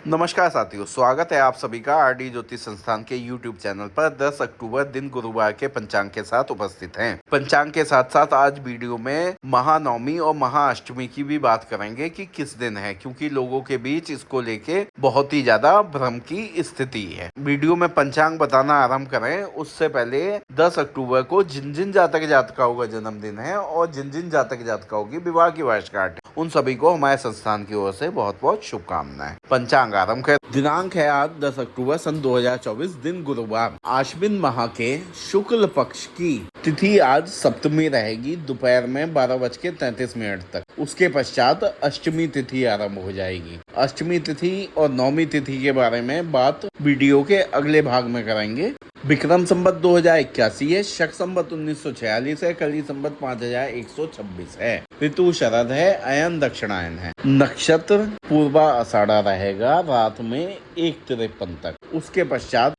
नमस्कार साथियों, स्वागत है आप सभी का आरडी ज्योतिष संस्थान के YouTube चैनल पर। 10 अक्टूबर दिन गुरुवार के पंचांग के साथ उपस्थित हैं। पंचांग के साथ साथ आज वीडियो में महानवमी और महाअष्टमी की भी बात करेंगे कि किस दिन है, क्योंकि लोगों के बीच इसको लेके बहुत ही ज्यादा भ्रम की स्थिति है। वीडियो में पंचांग बताना आरम्भ करें उससे पहले 10 अक्टूबर को जिन जिन जातक जातिकाओं का जन्मदिन है और जिन जिन जातक जातिकाओं की विवाह की वर्षगांठ, उन सभी को हमारे संस्थान की ओर से बहुत बहुत शुभकामनाएं। पंचांग आरंभ कर दिनांक है आज 10 अक्टूबर सन 2024, दिन गुरुवार, आश्विन माह के शुक्ल पक्ष की तिथि आज सप्तमी रहेगी दोपहर में 12:33 तक। उसके पश्चात अष्टमी तिथि आरंभ हो जाएगी। अष्टमी तिथि और नवमी तिथि के बारे में बात वीडियो के अगले भाग में करेंगे। विक्रम संवत 2081 है, शक संवत 1946 है, कली संवत 5126 है। ऋतु शरद है, अयन दक्षिणायन है। नक्षत्र पूर्वा आषाढ़ा रहेगा रात में 1:53 तक। उसके पश्चात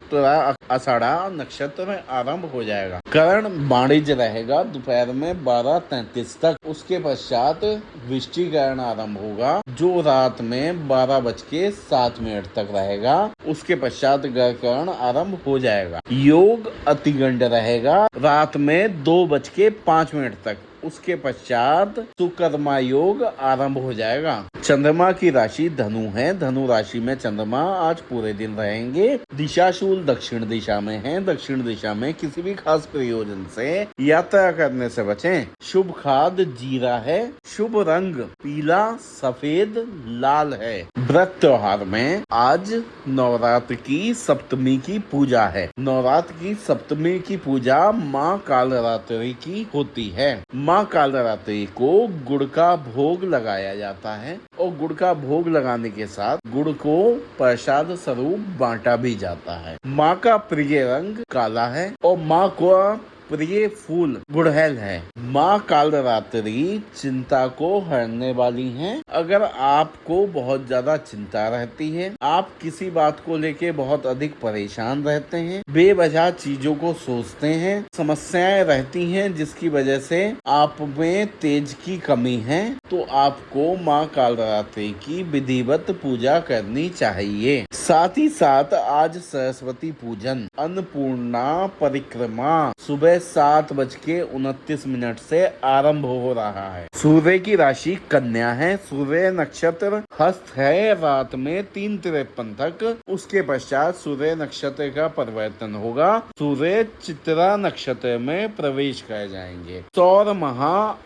आषाढ़ा नक्षत्र आरंभ हो जाएगा। करण वाणिज्य रहेगा दोपहर में 12:33 तक। उसके पश्चात वृश्चिकरण आरंभ होगा जो रात में 12:07 तक रहेगा। उसके पश्चात ग्रहकरण आरंभ हो जाएगा। योग अतिगंड रहेगा रात में 2:05 तक। उसके पश्चात सुकर्मा योग आरंभ हो जाएगा। चंद्रमा की राशि धनु है, धनु राशि में चंद्रमा आज पूरे दिन रहेंगे। दिशाशूल दक्षिण दिशा में है। दक्षिण दिशा में किसी भी खास प्रयोजन से यात्रा करने से बचें। शुभ खाद जीरा है। शुभ रंग पीला, सफेद, लाल है। व्रत त्योहार में आज नवरात्र की सप्तमी की पूजा है। नवरात्र की सप्तमी की पूजा माँ कालरात्रि की होती है। माँ कालरात्रि को गुड़ का भोग लगाया जाता है और गुड़ का भोग लगाने के साथ गुड़ को प्रसाद स्वरूप बांटा भी जाता है। माँ का प्रिय रंग काला है और माँ को प्रिय फूल गुड़हल है। माँ कालरात्रि चिंता को हरने वाली हैं। अगर आपको बहुत ज्यादा चिंता रहती है, आप किसी बात को लेके बहुत अधिक परेशान रहते हैं, बेवजह चीजों को सोचते हैं, समस्याएं रहती हैं जिसकी वजह से आप में तेज की कमी है, तो आपको माँ कालरात्रि की विधिवत पूजा करनी चाहिए। साथ ही साथ आज सरस्वती पूजन, अन्नपूर्णा परिक्रमा सुबह 7:29 से आरंभ हो रहा है। सूर्य की राशि कन्या है। सूर्य नक्षत्र हस्त है रात में 3:53 तक। उसके पश्चात सूर्य नक्षत्र का परिवर्तन होगा। सूर्य चित्रा नक्षत्र में प्रवेश कर जाएंगे। सौर माह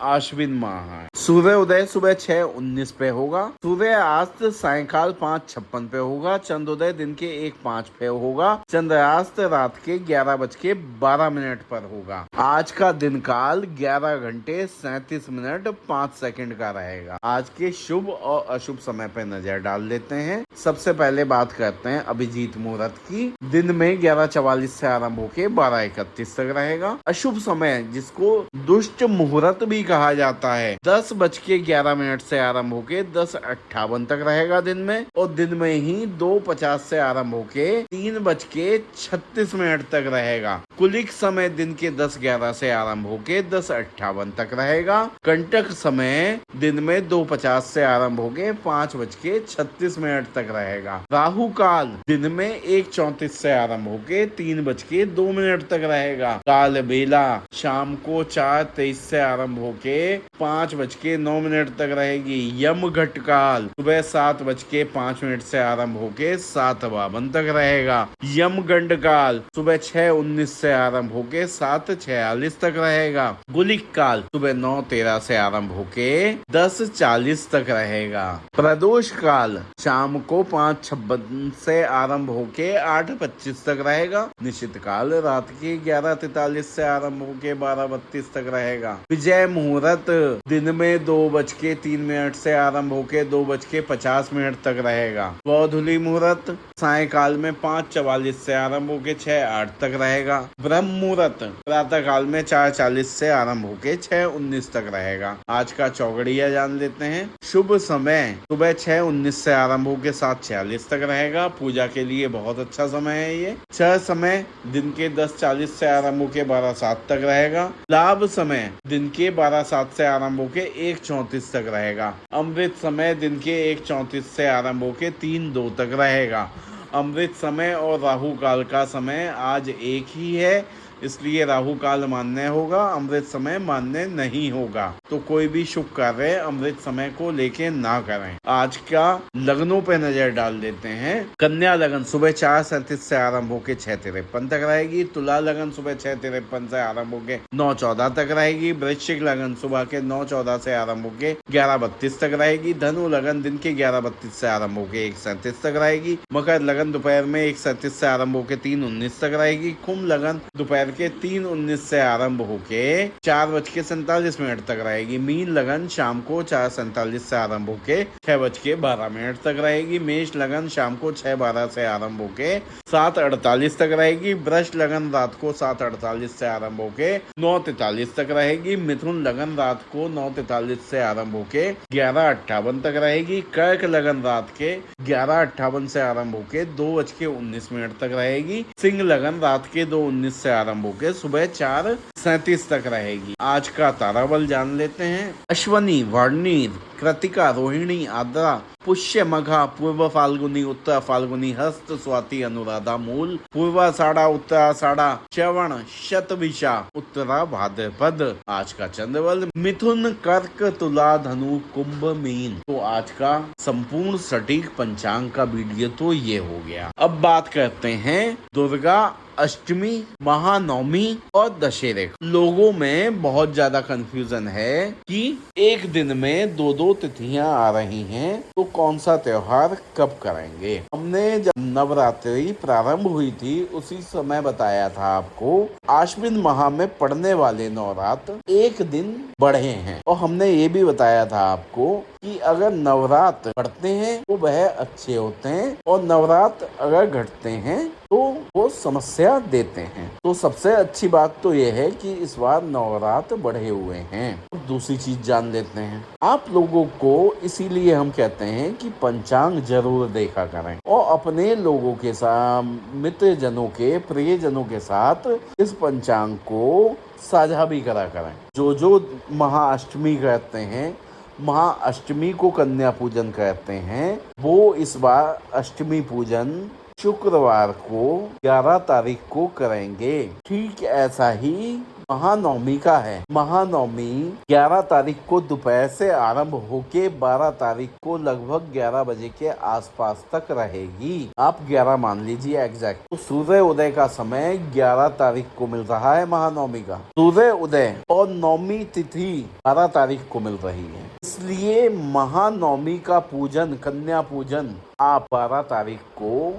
आश्विन माह है। सूर्य उदय सुबह 6:19 पे होगा। सूर्य अस्त सायंकाल 5:56 पे होगा। चंद्रोदय दिन के 1:05 पे होगा। चंद्रास्त रात के 11:12 पर होगा। आज का दिन काल 11:37:05 का रहेगा। आज के शुभ और अशुभ समय पे नजर डाल लेते हैं। सबसे पहले बात करते हैं अभिजीत मुहूर्त की। दिन में 11:44 से आरंभ होके 12:31 तक रहेगा। अशुभ समय जिसको दुष्ट मुहूर्त भी कहा जाता है 10:11 से आरंभ होके 10:58 तक रहेगा दिन में, और दिन में ही 2:50 से आरंभ होके 3:36 तक रहेगा। कुलिक समय दिन के 10:11 से आरंभ होके 10:58 तक रहेगा। कंटक समय दिन में 2:50 से आरंभ होके 5:36 तक रहेगा। राहु काल दिन में 1:34 से आरंभ होके 3:02 तक रहेगा। काल बेला शाम को 4:23 से आरंभ होके 5:09 तक रहेगी। यम घट काल सुबह 7:05 से आरंभ होके 7:52 तक रहेगा। यम गंड काल सुबह 6:19 से आरंभ होके 7:46 तक रहेगा। गुलिक काल सुबह 9:13 से आरंभ होके 10:40 तक रहेगा। प्रदोष काल शाम को 5:56 से आरंभ होके 8:25 तक रहेगा। निश्चित काल रात के 11:43 से आरंभ होके 12:32 तक रहेगा। विजय मुहूर्त दिन में 2:03 से आरंभ होके 2:50 तक रहेगा। गोधूली मुहूर्त सायकाल में 5:44 से आरंभ होके 6:08 तक रहेगा। ब्रह्म मुहूर्त प्रातः काल में 4:40 से आरंभ होके 6:19 तक रहेगा। आज का चौगड़िया जान लेते हैं। शुभ समय सुबह 6:19 से आरंभ होके 7:46 तक रहेगा। पूजा के लिए बहुत अच्छा समय है ये। छह समय दिन के 10:40 से आरंभ होके 12:07 तक रहेगा। लाभ समय दिन के 12:07 से आरंभ होके 1:34 तक रहेगा। अमृत समय दिन के 1:34 से आरंभ होके 3:02 तक रहेगा। अमृत समय और राहु काल का समय आज एक ही है, इसलिए राहु काल मान्य होगा, अमृत समय मान्य नहीं होगा। तो कोई भी शुभ कार्य अमृत समय को लेके ना करें। आज का लग्नों पे नजर डाल देते हैं। कन्या लगन सुबह 4:37 से आरंभ होके 6:53 तक रहेगी। तुला लगन सुबह 6:53 से आरंभ होके 9:14 तक रहेगी। वृश्चिक लगन सुबह के 9:14 से आरंभ होके 11:32 तक रहेगी। धनु लगन दिन के 11:32 से आरंभ होके 1:37 तक रहेगी। मकर लगन दोपहर में 1:37 से आरंभ होके 3:19 तक रहेगी। कुंभ लगन दोपहर के 3:19 से आरंभ होके 4:47 तक रहेगी। मीन लगन शाम को 4:47 से आरंभ होके 6:12 तक रहेगी। मेष लगन शाम को 6:12 से आरंभ होके 7:48 तक रहेगी। वृष लगन रात को 7:48 से आरंभ होके 9:43 तक रहेगी। मिथुन लगन रात को 9:43 से आरंभ होके 11:58 तक रहेगी। कर्क लगन रात के 11:58 से आरंभ होके 2:19 तक रहेगी। सिंह लगन रात के 2:19 से आरंभ होके सुबह 4:37 तक रहेगी। आज का ताराबल जान लेते हैं। अश्वनी, वर्णी, कृतिका, रोहिणी, आद्रा, पुष्य, मघा, पूर्व फाल्गुनी, उत्तर फाल्गुनी, हस्त, स्वाति, अनुराधा, मूल, पूर्वाषाढ़ा, उत्तराषाढ़ा, श्रवण, शतभिषा, उत्तरा भाद्रपद। आज का चंद्रबल मिथुन, कर्क, तुला, धनु, कुंभ, मीन। तो आज का संपूर्ण सटीक पंचांग का वीडियो तो ये हो गया। अब बात करते हैं दुर्गा अष्टमी, महानवमी और दशहरे। लोगों में बहुत ज्यादा कंफ्यूजन है कि एक दिन में दो दो तिथियां आ रही हैं, तो कौन सा त्योहार कब करेंगे। हमने जब नवरात्रि प्रारंभ हुई थी उसी समय बताया था आपको आश्विन माह में पड़ने वाले नवरात्र एक दिन बढ़े हैं, और हमने ये भी बताया था आपको कि अगर नवरात्र बढ़ते हैं तो वह अच्छे होते हैं, और नवरात्र अगर घटते हैं तो वो समस्या देते हैं। तो सबसे अच्छी बात तो यह है कि इस बार नवरात्र बढ़े हुए हैं। दूसरी चीज जान लेते हैं। आप लोगों को इसीलिए हम कहते हैं कि पंचांग जरूर देखा करें, और अपने लोगों के साथ, मित्र जनों के, प्रिय जनों के साथ इस पंचांग को साझा भी करा करें। जो महाअष्टमी कहते हैं, महाअष्टमी को कन्या पूजन कहते हैं, वो इस बार अष्टमी पूजन शुक्रवार को 11 तारीख को करेंगे। ठीक ऐसा ही महानवमी का है। महानवमी 11 तारीख को दोपहर से आरंभ होके 12 तारीख को लगभग 11 बजे के आसपास तक रहेगी। आप 11 मान लीजिए एग्जैक्ट। तो सूर्य उदय का समय 11 तारीख को मिल रहा है महानवमी का। सूर्य उदय और नवमी तिथि 12 तारीख को मिल रही है, इसलिए महानवमी का पूजन, कन्या पूजन आप 12 तारीख को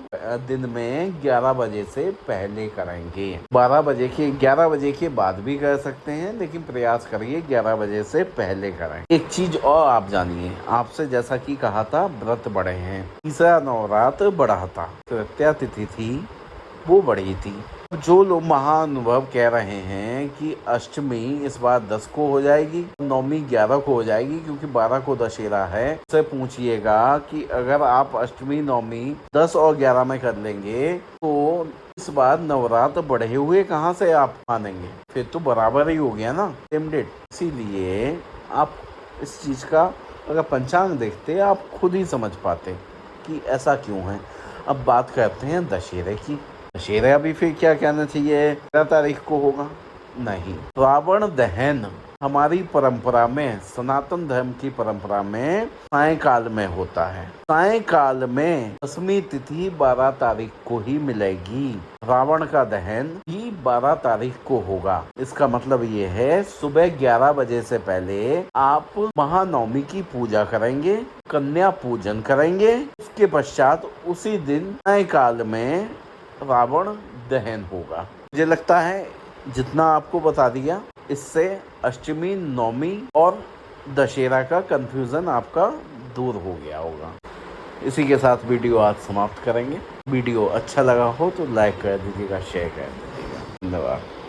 दिन में 11 बजे से पहले करेंगे। 11 बजे के बाद भी कर सकते हैं, लेकिन प्रयास करिए 11 बजे से पहले करें। एक चीज और आप जानिए, आपसे जैसा कि कहा था व्रत बढ़े हैं, तीसरा नवरात्र बढ़ा था, तृतीया तिथि थी वो बढ़ी थी। जो लोग महाअनुभव कह रहे हैं कि अष्टमी इस बार 10 को हो जाएगी, नवमी 11 को हो जाएगी क्योंकि 12 को दशहरा है, उससे पूछिएगा कि अगर आप अष्टमी नवमी 10 और 11 में कर लेंगे तो इस बार नवरात्र बढ़े हुए कहाँ से आप मानेंगे। फिर तो बराबर ही हो गया ना, सेम डेट। इसीलिए आप इस चीज का अगर पंचांग देखते आप खुद ही समझ पाते कि ऐसा क्यों है। अब बात करते हैं दशहरे की। दशहरा भी फिर क्या कहना चाहिए 11 तारीख को होगा? नहीं। रावण दहन हमारी परंपरा में, सनातन धर्म की परंपरा में सायंकाल में होता है। सायंकाल में 10वीं तिथि 12 तारीख को ही मिलेगी। रावण का दहन ही 12 तारीख को होगा। इसका मतलब ये है सुबह 11 बजे से पहले आप महानवमी की पूजा करेंगे, कन्या पूजन करेंगे, उसके पश्चात उसी दिन सायंकाल में रावण दहन होगा। मुझे लगता है जितना आपको बता दिया इससे अष्टमी, नवमी और दशहरा का कंफ्यूजन आपका दूर हो गया होगा। इसी के साथ वीडियो आज समाप्त करेंगे। वीडियो अच्छा लगा हो तो लाइक कर दीजिएगा, शेयर कर दीजिएगा। धन्यवाद।